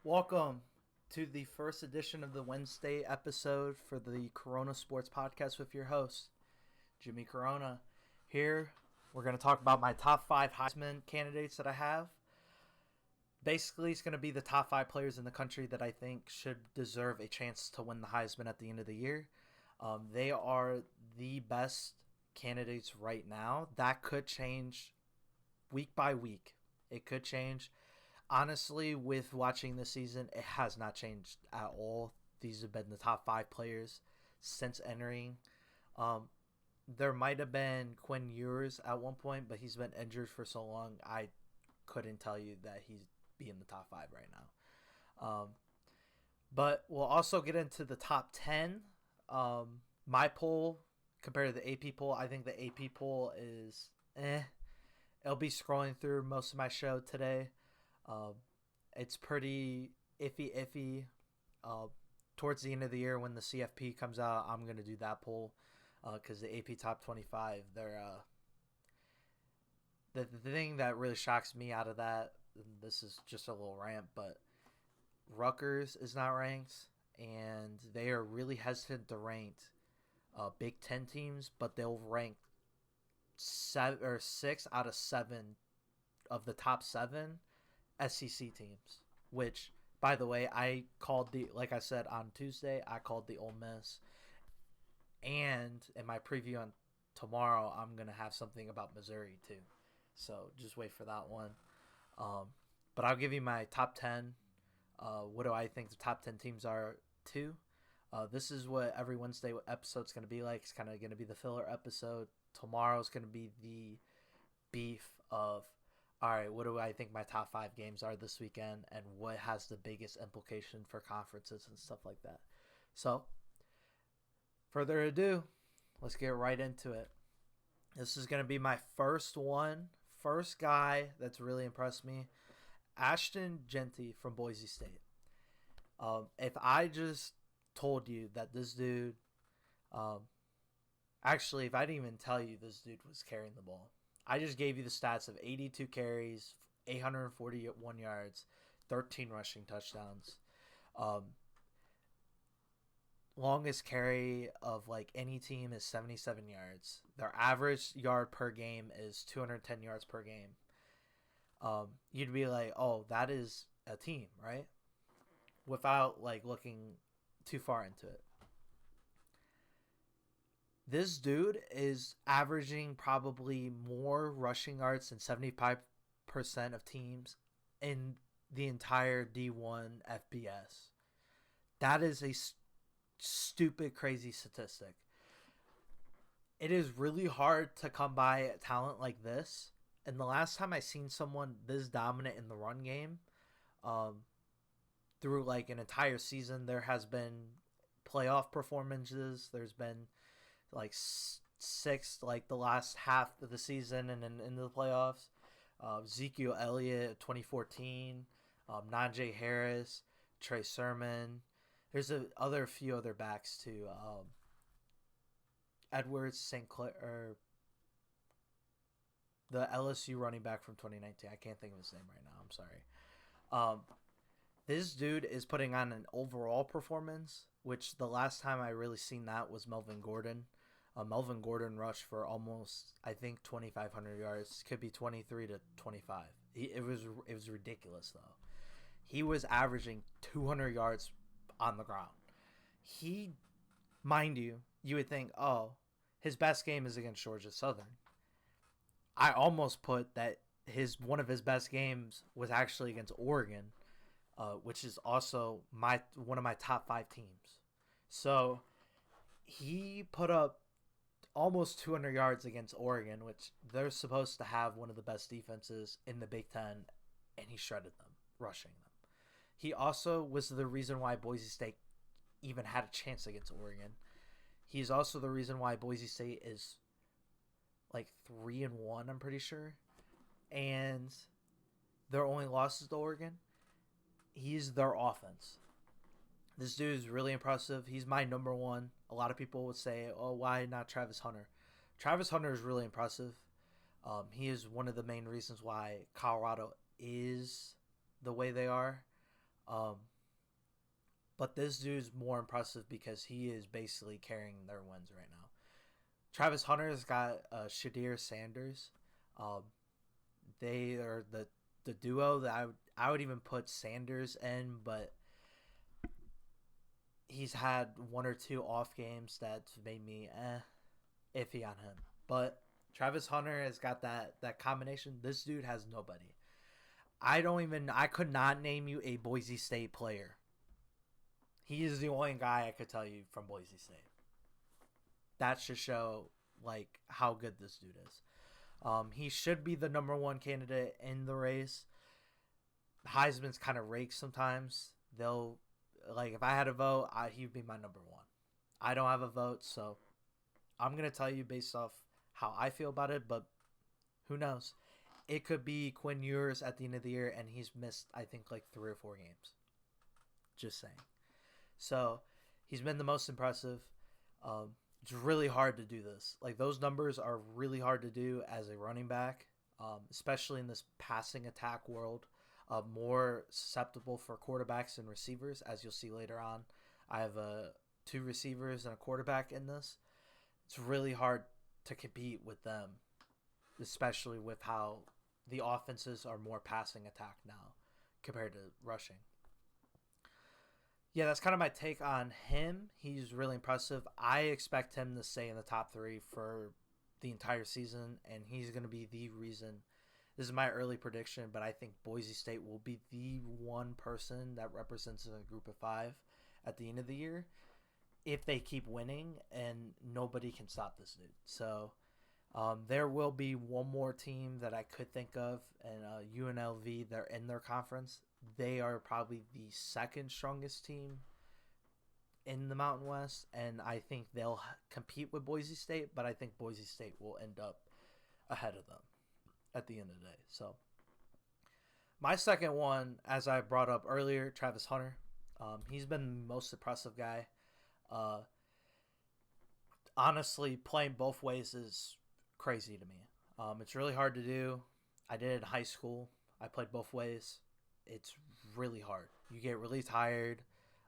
Welcome to the first edition of the Wednesday episode for the Corona Sports Podcast with your host, Jimmy Corona. Here, we're going to talk about my top 5 Heisman candidates that I have. Basically, it's going to be the top 5 players in the country that I think should deserve a chance to win the Heisman at the end of the year. They are the best candidates right now. That could change week by week. It could change. Honestly, with watching this season, it has not changed at all. These have been the top 5 players since entering. Um, there might have been Quinn Ewers at one point, but he's been injured for so long, I couldn't tell you that he's be in the top 5 right now. Um, but we'll also get into the top 10. My poll compared to the AP poll, I think the AP poll is I'll be scrolling through most of my show today. Um, it's pretty iffy. Uh, Towards the end of the year, when the CFP comes out, I'm gonna do that poll because the AP top 25. They're the thing that really shocks me out of that. And this is just a little rant, but Rutgers is not ranked, and they are really hesitant to rank Big Ten teams, but they'll rank 6 out of 7 of the top 7 SEC teams, which, by the way, like I said on Tuesday, I called the Ole Miss. And in my preview on tomorrow, I'm going to have something about Missouri too. So just wait for that one. But I'll give you my top 10. What do I think the top 10 teams are too? This is what every Wednesday episode is going to be like. It's kind of going to be the filler episode. Tomorrow is going to be the beef of, all right, what do I think my top 5 games are this weekend, and what has the biggest implication for conferences and stuff like that. So, further ado, let's get right into it. This is going to be my first guy that's really impressed me, Ashton Jeanty from Boise State. If I just told you that this dude, actually, if I didn't even tell you this dude was carrying the ball, I just gave you the stats of 82 carries, 841 yards, 13 rushing touchdowns. Longest carry of like any team is 77 yards. Their average yard per game is 210 yards per game. You'd be like, oh, that is a team, right? Without like looking too far into it. This dude is averaging probably more rushing yards than 75% of teams in the entire D1 FBS. That is a stupid, crazy statistic. It is really hard to come by a talent like this. And the last time I seen someone this dominant in the run game, through like an entire season, there has been playoff performances. There's been like 6, like the last half of the season and then into the playoffs. Ezekiel Elliott, 2014, Najee Harris, Trey Sermon. There's a few other backs too. Edwards, St. Clair, or the LSU running back from 2019. I can't think of his name right now. I'm sorry. This dude is putting on an overall performance, which the last time I really seen that was Melvin Gordon. Melvin Gordon rushed for almost, I think, 2,500 yards. Could be 23 to 25. It was ridiculous though. He was averaging 200 yards on the ground. Mind you, you would think, oh, his best game is against Georgia Southern. I almost put that one of his best games was actually against Oregon, which is also one of my top 5 teams. So he put up almost 200 yards against Oregon, which they're supposed to have one of the best defenses in the Big Ten, and he shredded them, rushing them. He also was the reason why Boise State even had a chance against Oregon. He's also the reason why Boise State is like 3-1, I'm pretty sure, and their only losses to Oregon. He's their offense. This dude is really impressive. He's my number one. A lot of people would say, oh, why not Travis Hunter? Travis Hunter is really impressive. He is one of the main reasons why Colorado is the way they are. Um, but this dude's more impressive because he is basically carrying their wins right now. Travis Hunter's got Shadir Sanders. Um, they are the duo that I would even put Sanders in, but he's had one or two off games that's made me iffy on him. But Travis Hunter has got that combination. This dude has nobody. I could not name you a Boise State player. He is the only guy I could tell you from Boise State. That should show like how good this dude is. He should be the number one candidate in the race. Heisman's kind of raked sometimes. They'll like if I had a vote, he'd be my number one. I don't have a vote, so I'm gonna tell you based off how I feel about it. But who knows? It could be Quinn Ewers at the end of the year, and he's missed I think like 3 or 4 games. Just saying. So he's been the most impressive. It's really hard to do this. Like those numbers are really hard to do as a running back, especially in this passing attack world. More susceptible for quarterbacks and receivers, as you'll see later on. I have 2 receivers and a quarterback in this. It's really hard to compete with them, especially with how the offenses are more passing attack now compared to rushing. Yeah, that's kind of my take on him. He's really impressive. I expect him to stay in the top 3 for the entire season, and he's going to be the reason. This is my early prediction, but I think Boise State will be the one person that represents a group of 5 at the end of the year if they keep winning, and nobody can stop this dude. So there will be one more team that I could think of, and UNLV, they're in their conference. They are probably the second strongest team in the Mountain West, and I think they'll compete with Boise State, but I think Boise State will end up ahead of them at the end of the day. So my second one, as I brought up earlier, Travis Hunter. He's been the most impressive guy. Honestly, playing both ways is crazy to me. It's really hard to do. I did it in high school. I played both ways. It's really hard. You get really tired.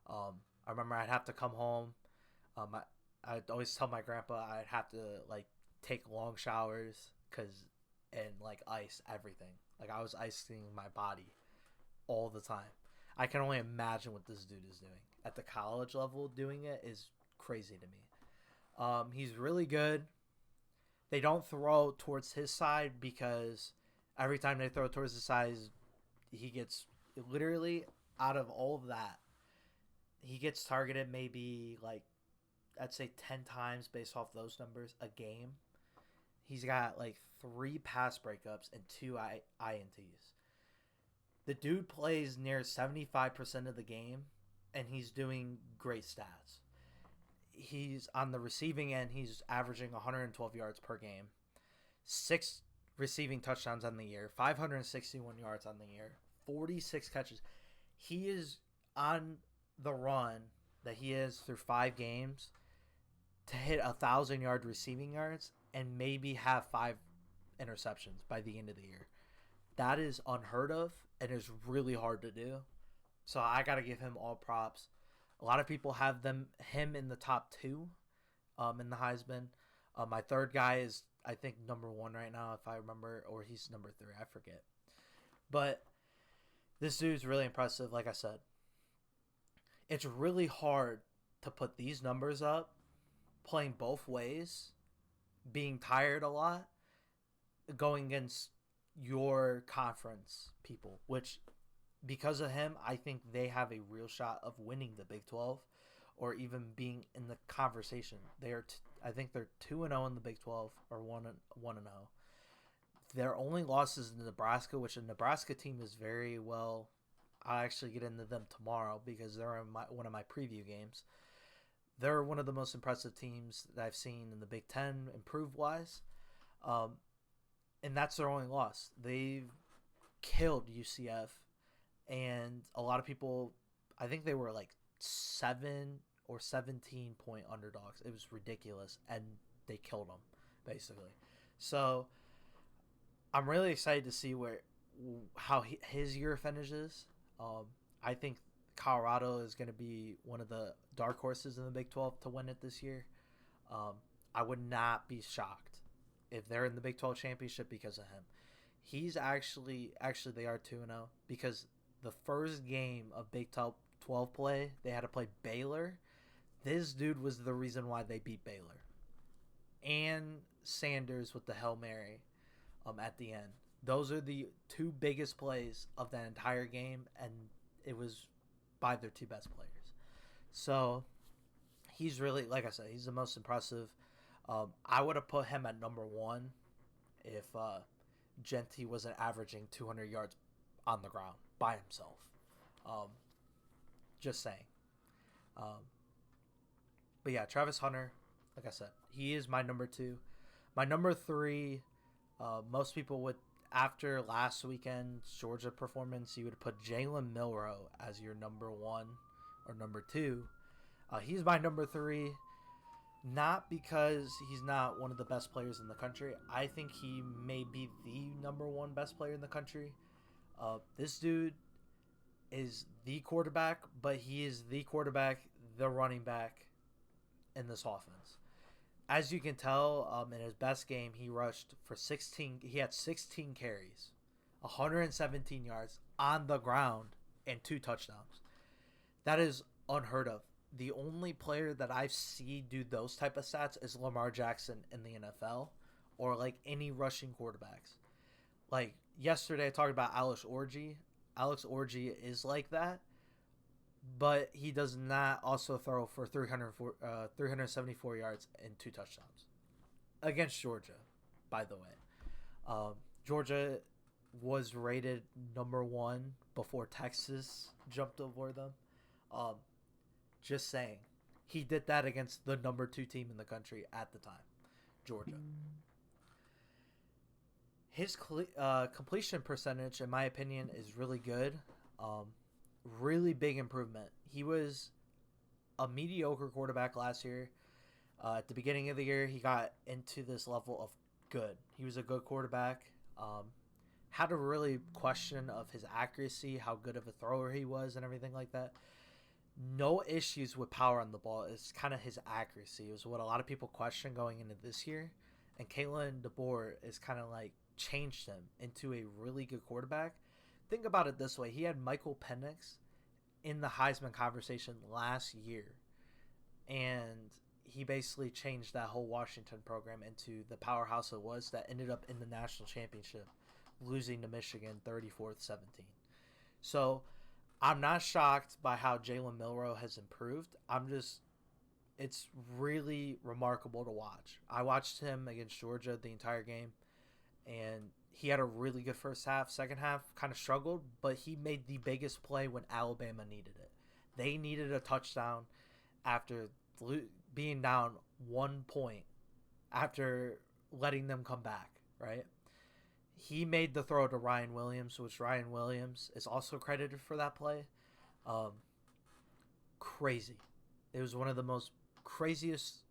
I remember I'd have to come home. I'd always tell my grandpa I'd have to like take long showers and like ice everything. Like I was icing my body all the time. I can only imagine what this dude is doing at the college level. Doing it is crazy to me. He's really good. They don't throw towards his side because every time they throw towards his side, he gets literally out of all of that. He gets targeted maybe like I'd say 10 times based off those numbers a game. He's got like 3 pass breakups and 2 INTs. The dude plays near 75% of the game, and he's doing great stats. He's on the receiving end. He's averaging 112 yards per game, 6 receiving touchdowns on the year, 561 yards on the year, 46 catches. He is on the run that he is through 5 games to hit 1,000-yard receiving yards and maybe have 5 interceptions by the end of the year. That is unheard of and is really hard to do. So I got to give him all props. A lot of people have him in the top 2 in the Heisman. My third guy is, I think, number 1 right now, if I remember, or he's number 3. I forget. But this dude's really impressive, like I said. It's really hard to put these numbers up, playing both ways, being tired a lot, going against your conference people, which because of him, I think they have a real shot of winning the Big 12 or even being in the conversation. I think they're 2-0 in the Big 12 or 1-0. Their only loss is in Nebraska, which a Nebraska team is very well. I'll actually get into them tomorrow because they're in one of my preview games. They're one of the most impressive teams that I've seen in the Big 10 improved wise. And that's their only loss. They've killed UCF. And a lot of people, I think they were like 7 or 17-point underdogs. It was ridiculous. And they killed them, basically. So I'm really excited to see how his year finishes. I think Colorado is going to be one of the dark horses in the Big 12 to win it this year. Um, I would not be shocked if they're in the Big 12 championship because of him. He's actually they are 2-0 because the first game of Big 12 play, they had to play Baylor. This dude was the reason why they beat Baylor. And Sanders with the Hail Mary at the end. Those are the two biggest plays of that entire game, and it was by their two best players. So he's really, like I said, he's the most impressive. I would have put him at number one if Genty wasn't averaging 200 yards on the ground by himself. Just saying. But yeah, Travis Hunter, like I said, he is my number two. My number three, most people would, after last weekend's Georgia performance, you would put Jalen Milroe as your number one or number two. He's my number three, not because he's not one of the best players in the country. I think he may be the number one best player in the country. This dude is the quarterback, but he is the quarterback, the running back in this offense. As you can tell, in his best game, he rushed for 16. He had 16 carries, 117 yards on the ground, and 2 touchdowns. That is unheard of. The only player that I've seen do those type of stats is Lamar Jackson in the NFL, or like any rushing quarterbacks. Like yesterday, I talked about Alex Orji. Alex Orji is like that, but he does not also throw for 374 yards and 2 touchdowns against Georgia, by the way. Georgia was rated number one before Texas jumped over them. Just saying. He did that against the number 2 team in the country at the time, Georgia. His completion percentage, in my opinion, is really good. Really big improvement. He was a mediocre quarterback last year. At the beginning of the year, he got into this level of good. He was a good quarterback. Had a really question of his accuracy, how good of a thrower he was, and everything like that. No issues with power on the ball. It's kind of his accuracy. It was what a lot of people question going into this year. And Kalen DeBoer is kind of like changed him into a really good quarterback. Think about it this way. He had Michael Penix in the Heisman conversation last year. And he basically changed that whole Washington program into the powerhouse it was that ended up in the national championship, losing to Michigan 34-17. So I'm not shocked by how Jalen Milroe has improved. It's really remarkable to watch. I watched him against Georgia the entire game, and he had a really good first half. Second half kind of struggled, but he made the biggest play when Alabama needed it. They needed a touchdown after being down 1 point after letting them come back, right? He made the throw to Ryan Williams, which Ryan Williams is also credited for that play. Crazy. It was one of the most craziest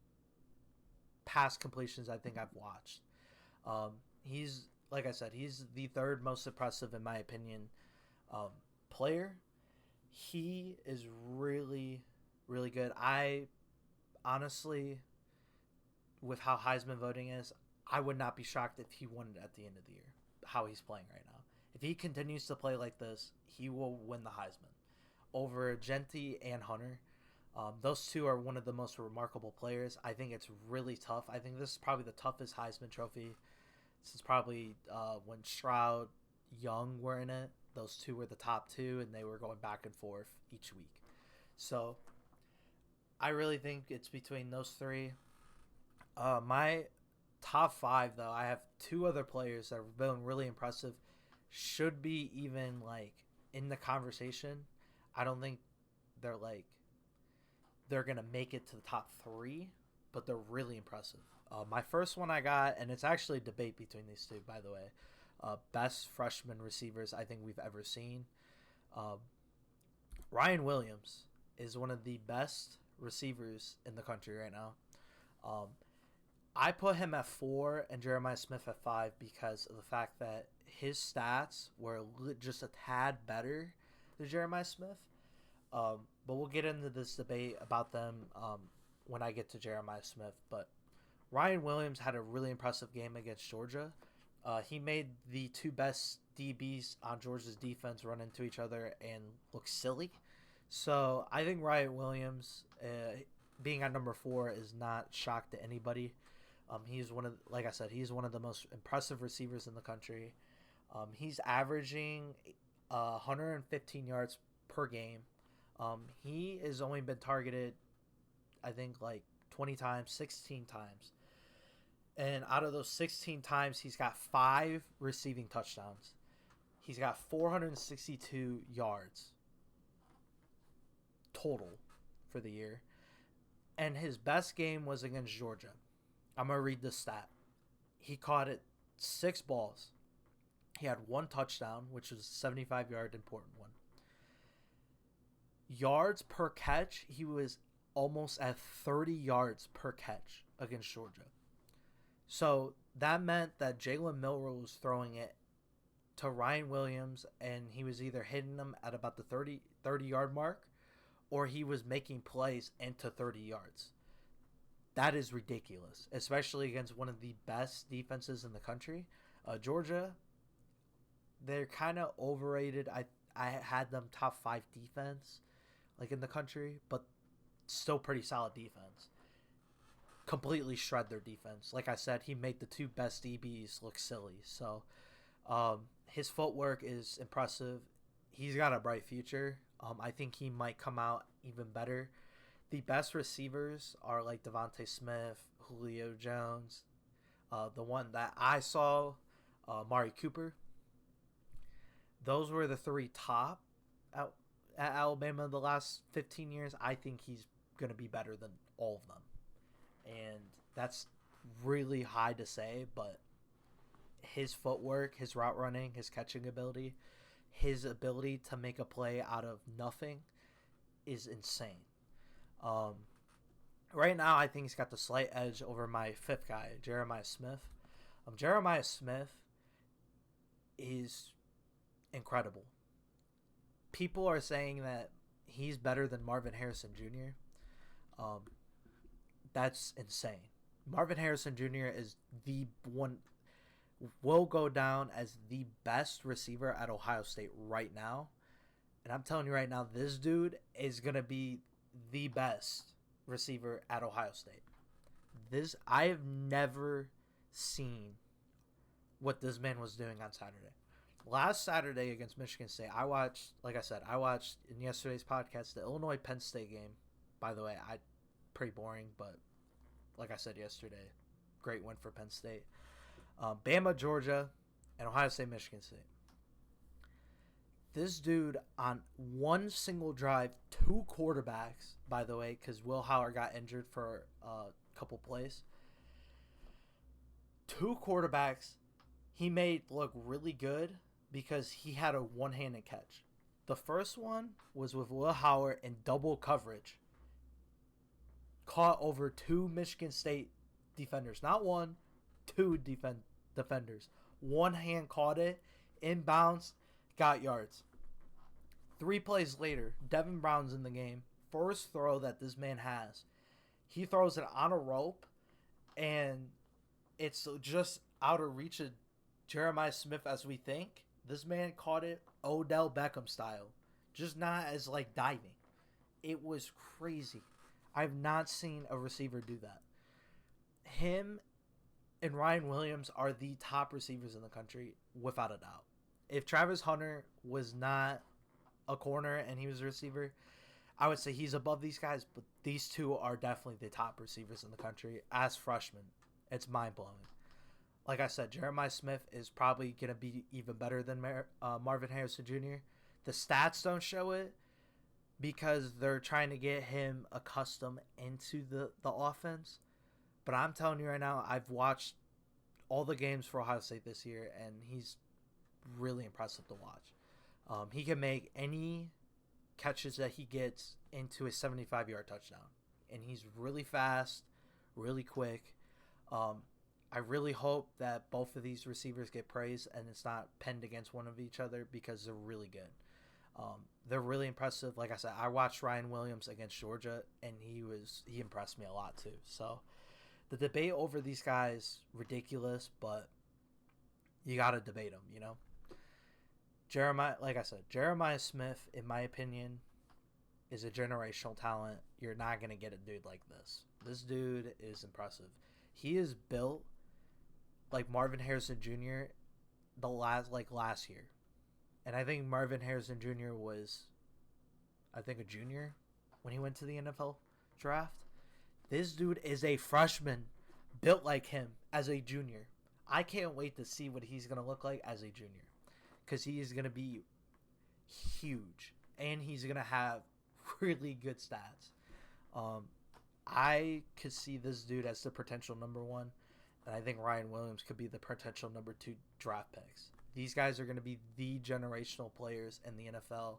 pass completions I think I've watched. He's, like I said, he's the third most impressive, in my opinion, player. He is really, really good. I honestly, with how Heisman voting is, I would not be shocked if he won it at the end of the year, how he's playing right now. If he continues to play like this, he will win the Heisman over Genty and Hunter. Those two are one of the most remarkable players. I think it's really tough. I think this is probably the toughest Heisman trophy since probably when Stroud, Young were in it. Those two were the top two, and they were going back and forth each week. So I really think it's between those three. My top 5, though, I have 2 other players that have been really impressive. Should be even like in the conversation. I don't think they're gonna make it to the top 3, but they're really impressive. My first one I got, and it's actually a debate between these two, by the way. Best freshman receivers I think we've ever seen. Ryan Williams is one of the best receivers in the country right now. I put him at 4 and Jeremiah Smith at 5 because of the fact that his stats were just a tad better to Jeremiah Smith. But we'll get into this debate about them when I get to Jeremiah Smith. But Ryan Williams had a really impressive game against Georgia. He made the two best DBs on Georgia's defense run into each other and look silly. So I think Ryan Williams, being at number 4, is not shock to anybody. He's like I said, he's one of the most impressive receivers in the country. He's averaging 115 yards per game. He has only been targeted, I think, like 20 times, 16 times. And out of those 16 times, he's got 5 receiving touchdowns. He's got 462 yards total for the year. And his best game was against Georgia. I'm going to read this stat. He caught it 6 balls. He had 1 touchdown, which was a 75-yard important one. Yards per catch, he was almost at 30 yards per catch against Georgia. So that meant that Jalen Milroe was throwing it to Ryan Williams, and he was either hitting them at about the 30-yard mark, or he was making plays into 30 yards. That is ridiculous, especially against one of the best defenses in the country. Georgia, they're kind of overrated. I had them top 5 defense, like in the country, but still pretty solid defense. Completely shred their defense. Like I said, he made the 2 best DBs look silly. So his footwork is impressive. He's got a bright future. I think he might come out even better. The best receivers are like Devontae Smith, Julio Jones. The one that I saw, Mari Cooper. Those were the 3 top at Alabama the last 15 years. I think he's going to be better than all of them. And that's really high to say, but his footwork, his route running, his catching ability, his ability to make a play out of nothing is insane. Right now, I think he's got the slight edge over my 5th guy, Jeremiah Smith. Jeremiah Smith is incredible. People are saying that he's better than Marvin Harrison Jr. That's insane. Marvin Harrison Jr. is the one, will go down as the best receiver at Ohio State right now. And I'm telling you right now, this dude is going to be the best receiver at Ohio State. I have never seen what this man was doing on Saturday. Last Saturday against Michigan State, I watched in yesterday's podcast the Illinois-Penn State game. By the way, pretty boring, but like I said yesterday, great win for Penn State. Bama, Georgia, and Ohio State, Michigan State. This dude on one single drive, 2 quarterbacks, by the way, because Will Howard got injured for a couple plays. 2 quarterbacks he made look really good because he had a one-handed catch. The first one was with Will Howard in double coverage. Caught over 2 Michigan State defenders. Not 1, 2 defenders. One hand caught it, inbounds, got yards. 3 plays later, Devin Brown's in the game. First throw that this man has. He throws it on a rope, and it's just out of reach of Jeremiah Smith as we think. This man caught it Odell Beckham style. Just not as like diving. It was crazy. I've not seen a receiver do that. Him and Ryan Williams are the top receivers in the country, without a doubt. If Travis Hunter was not a corner and he was a receiver, I would say he's above these guys, but these 2 are definitely the top receivers in the country as freshmen. It's mind-blowing. Like I said, Jeremiah Smith is probably going to be even better than Marvin Harrison Jr. The stats don't show it because they're trying to get him accustomed into the offense. But I'm telling you right now, I've watched all the games for Ohio State this year, and he's really impressive to watch. He can make any catches that he gets into a 75-yard touchdown. And he's really fast, really quick. I really hope that both of these receivers get praise and it's not penned against one of each other because they're really good. They're really impressive. Like I said, I watched Ryan Williams against Georgia, and he impressed me a lot too. So the debate over these guys ridiculous, but you got to debate them. Like I said, Jeremiah Smith, in my opinion, is a generational talent. You're not gonna get a dude like this. This dude is impressive. He is built like Marvin Harrison Jr. last year, and I think Marvin Harrison Jr. was, I think, a junior when he went to the NFL draft. This dude is a freshman, built like him as a junior. I can't wait to see what he's gonna look like as a junior, because he is gonna be huge, and he's gonna have really good stats. I could see this dude as the potential number one, and I think Ryan Williams could be the potential number two draft picks. These guys are going to be the generational players in the NFL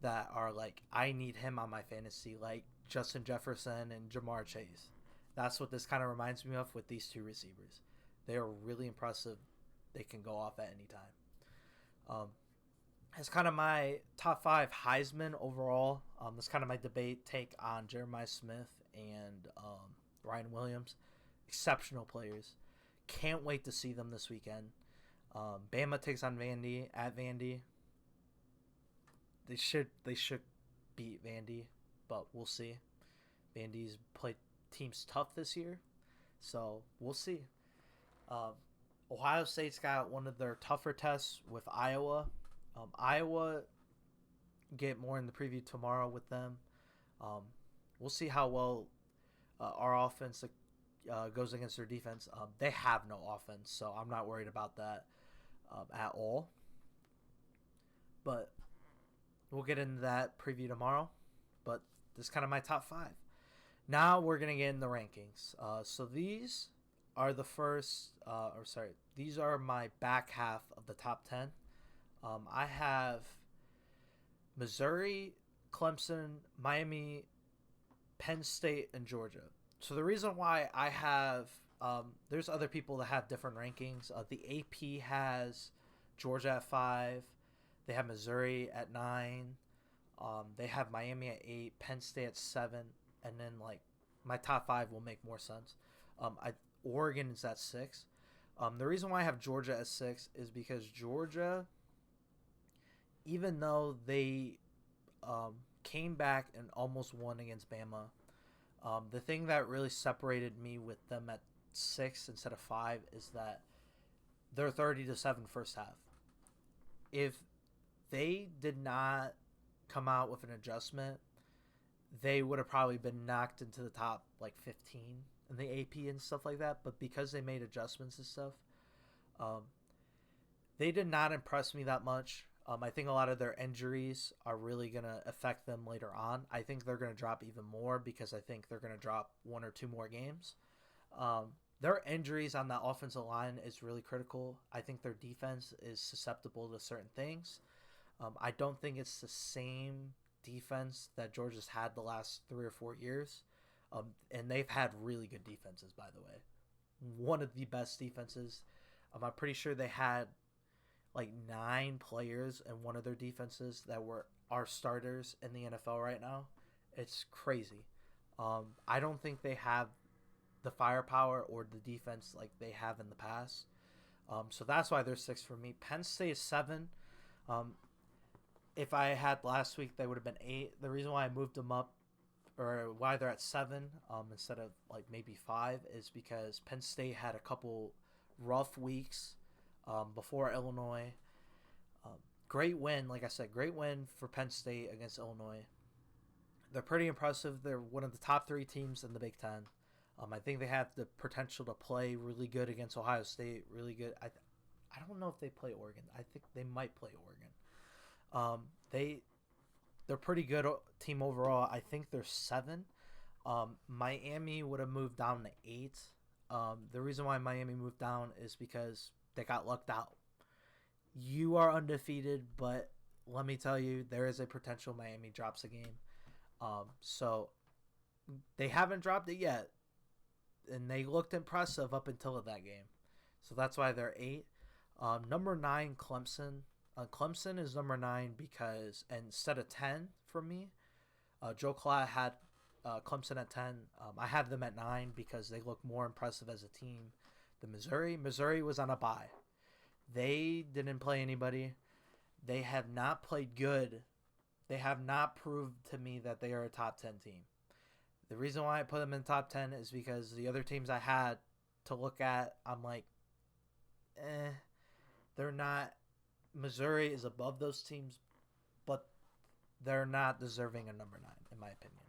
that are like, I need him on my fantasy, like Justin Jefferson and Jamar Chase. That's what this kind of reminds me of with these two receivers. They are really impressive. They can go off at any time. That's kind of my top 5 Heisman overall. That's kind of my debate take on Jeremiah Smith and Ryan Williams. Exceptional players. Can't wait to see them this weekend. Bama takes on Vandy at Vandy. They should beat Vandy, but we'll see. Vandy's played teams tough this year, so we'll see. Ohio State's got one of their tougher tests with Iowa. Iowa, get more in the preview tomorrow with them. We'll see how well our offense goes against their defense. They have no offense, so I'm not worried about that at all. But we'll get into that preview tomorrow. But this is kind of my top 5. Now we're going to get in the rankings. So these are these are my back half of the top 10. I have Missouri, Clemson, Miami, Penn State, and Georgia. So the reason why I have there's other people that have different rankings. The AP has Georgia at 5. They have Missouri at 9. They have Miami at 8. Penn State at 7. And then like my top 5 will make more sense. Oregon is at 6. The reason why I have Georgia at 6 is because Georgia, even though they came back and almost won against Bama, the thing that really separated me with them at 6 instead of 5 is that they're 30-7 first half. If they did not come out with an adjustment, they would have probably been knocked into the top like 15 in the AP and stuff like that. But because they made adjustments and stuff, they did not impress me that much. I think a lot of their injuries are really going to affect them later on. I think they're going to drop even more because I think they're going to drop 1 or 2 more games. Their injuries on that offensive line is really critical. I think their defense is susceptible to certain things. I don't think it's the same defense that Georgia's had the last 3 or 4 years. And they've had really good defenses, by the way. One of the best defenses. I'm pretty sure they had like 9 players in one of their defenses that are starters in the NFL right now. It's crazy. I don't think they have the firepower or the defense like they have in the past. So that's why they're 6 for me. Penn State is 7. If I had last week, they would have been 8. The reason why I moved them up, or why they're at 7 instead of like maybe 5, is because Penn State had a couple rough weeks before Illinois. Great win, like I said, great win for Penn State against Illinois. They're pretty impressive. They're one of the top 3 teams in the Big Ten. I think they have the potential to play really good against Ohio State. Really good. I don't know if they play Oregon. I think they might play Oregon. They're pretty good team overall. I think they're 7. Miami would have moved down to 8. The reason why Miami moved down is because they got lucked out. You are undefeated, but let me tell you, there is a potential Miami drops a game. So they haven't dropped it yet, and they looked impressive up until that game. So that's why they're 8. Number 9, Clemson. Clemson is number 9 because instead of 10 for me, Joe Collette had Clemson at 10. I have them at 9 because they look more impressive as a team than Missouri. Missouri was on a bye. They didn't play anybody. They have not played good. They have not proved to me that they are a top 10 team. The reason why I put them in the top 10 is because the other teams I had to look at, I'm like, they're not. Missouri is above those teams, but they're not deserving of number 9, in my opinion.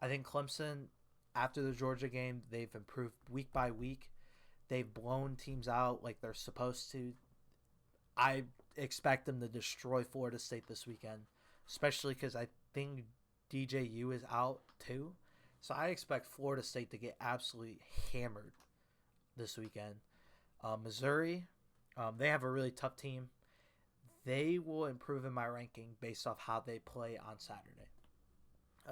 I think Clemson, after the Georgia game, they've improved week by week. They've blown teams out like they're supposed to. I expect them to destroy Florida State this weekend, especially because I think DJU is out too. So I expect Florida State to get absolutely hammered this weekend. Missouri, they have a really tough team. They will improve in my ranking based off how they play on Saturday.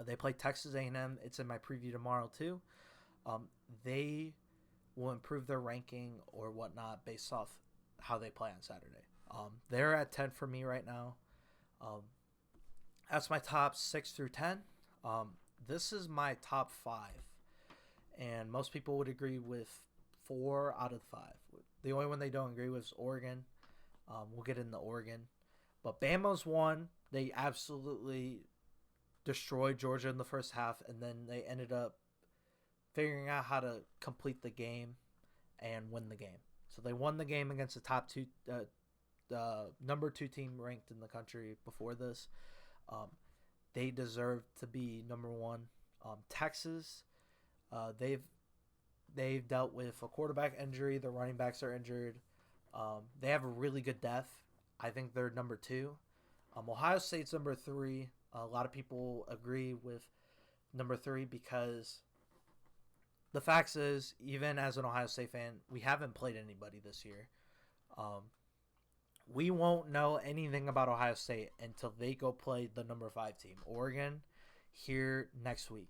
They play Texas A&M. It's in my preview tomorrow too. They will improve their ranking or whatnot based off how they play on Saturday. They're at 10 for me right now. That's my top 6 through 10. This is my top 5. And most people would agree with 4 out of 5. The only one they don't agree with is Oregon. We'll get into Oregon. But Bama's 1. They absolutely destroyed Georgia in the first half, and then they ended up figuring out how to complete the game and win the game. So they won the game against the top 2, number 2 team ranked in the country before this. They deserve to be number 1. Texas, they've dealt with a quarterback injury. Their running backs are injured. They have a really good depth. I think they're number 2. Ohio State's number 3. A lot of people agree with number 3 because the fact is, even as an Ohio State fan, we haven't played anybody this year. We won't know anything about Ohio State until they go play the number 5 team, Oregon, here next week.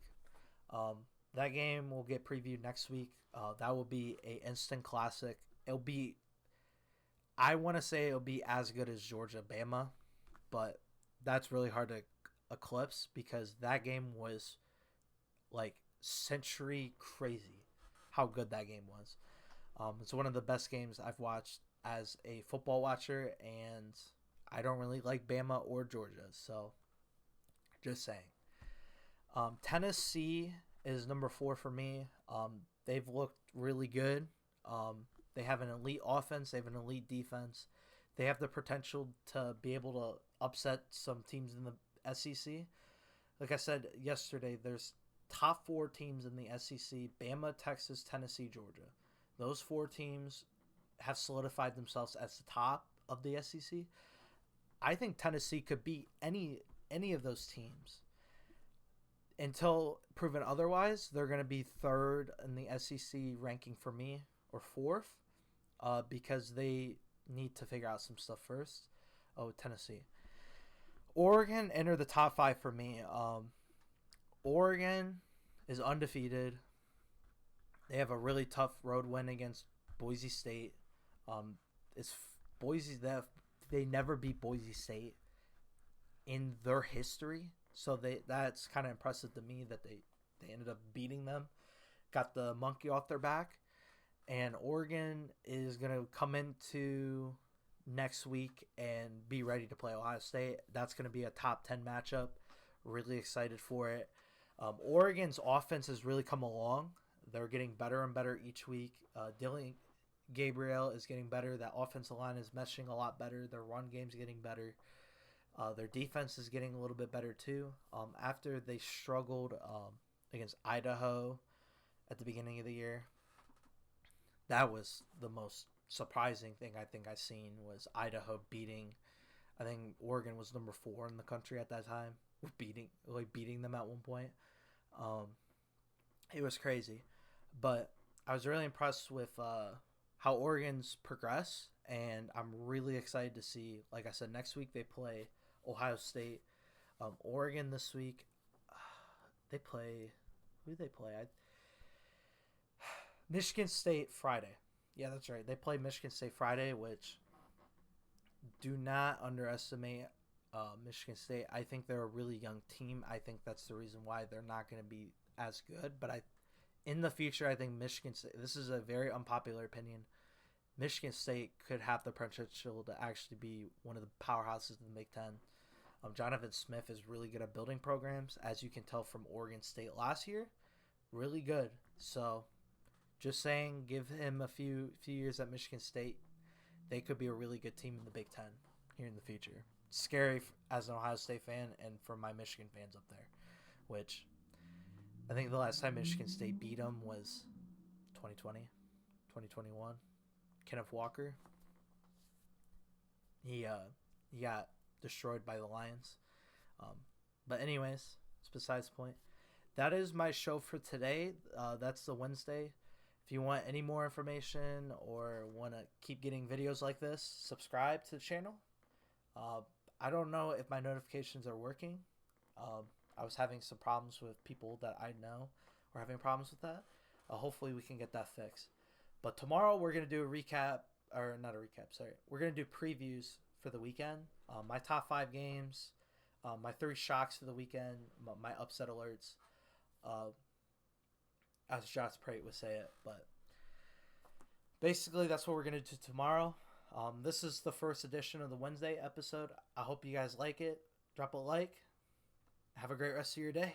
That game will get previewed next week. That will be an instant classic. I want to say it'll be as good as Georgia-Bama, but that's really hard to eclipse because that game was like century crazy how good that game was. It's one of the best games I've watched as a football watcher, and I don't really like Bama or Georgia, so just saying. Tennessee is number 4 for me. They've looked really good. They have an elite offense. They have an elite defense. They have the potential to be able to upset some teams in the SEC. Like I said yesterday, there's top 4 teams in the SEC: Bama, Texas, Tennessee, Georgia. Those 4 teams have solidified themselves as the top of the SEC. I think Tennessee could beat any of those teams. Until proven otherwise, they're going to be 3rd in the SEC ranking for me, or 4th, because they need to figure out some stuff first. Tennessee. Oregon enter the top 5 for me. Oregon is undefeated. They have a really tough road win against Boise State. It's Boise that they never beat Boise State in their history, so that's kind of impressive to me that they ended up beating them, got the monkey off their back, and Oregon is gonna come into next week and be ready to play Ohio State. That's gonna be a top 10 matchup. Really excited for it. Oregon's offense has really come along. They're getting better and better each week. Dylan Gabriel is getting better. That offensive line is meshing a lot better. Their run game's getting better. Their defense is getting a little bit better too. After they struggled against Idaho at the beginning of the year, that was the most surprising thing I think I've seen was Idaho beating. I think Oregon was number 4 in the country at that time, beating them at one point. It was crazy, but I was really impressed with how Oregon's progressed, and I'm really excited to see. Like I said, next week they play Ohio State. Oregon this week, they play. Who do they play? Michigan State Friday. Yeah, that's right. They play Michigan State Friday, which do not underestimate Michigan State. I think they're a really young team. I think that's the reason why they're not going to be as good. But in the future, I think Michigan State. This is a very unpopular opinion. Michigan State could have the potential to actually be one of the powerhouses in the Big Ten. Jonathan Smith is really good at building programs, as you can tell from Oregon State last year. Really good. So, just saying, give him a few years at Michigan State. They could be a really good team in the Big Ten here in the future. Scary as an Ohio State fan and for my Michigan fans up there, which I think the last time Michigan State beat them was 2020, 2021. Kenneth Walker. He got destroyed by the Lions. But anyways, it's besides the point. That is my show for today. That's the Wednesday. If you want any more information or want to keep getting videos like this, subscribe to the channel. I don't know if my notifications are working. I was having some problems with people that I know were having problems with that. Hopefully we can get that fixed. But tomorrow we're going to do a recap, or not a recap, sorry. We're going to do previews for the weekend. My top 5 games, my 3 shocks for the weekend, my upset alerts. As Josh Prate would say it. But basically that's what we're going to do tomorrow. This is the first edition of the Wednesday episode. I hope you guys like it. Drop a like. Have a great rest of your day.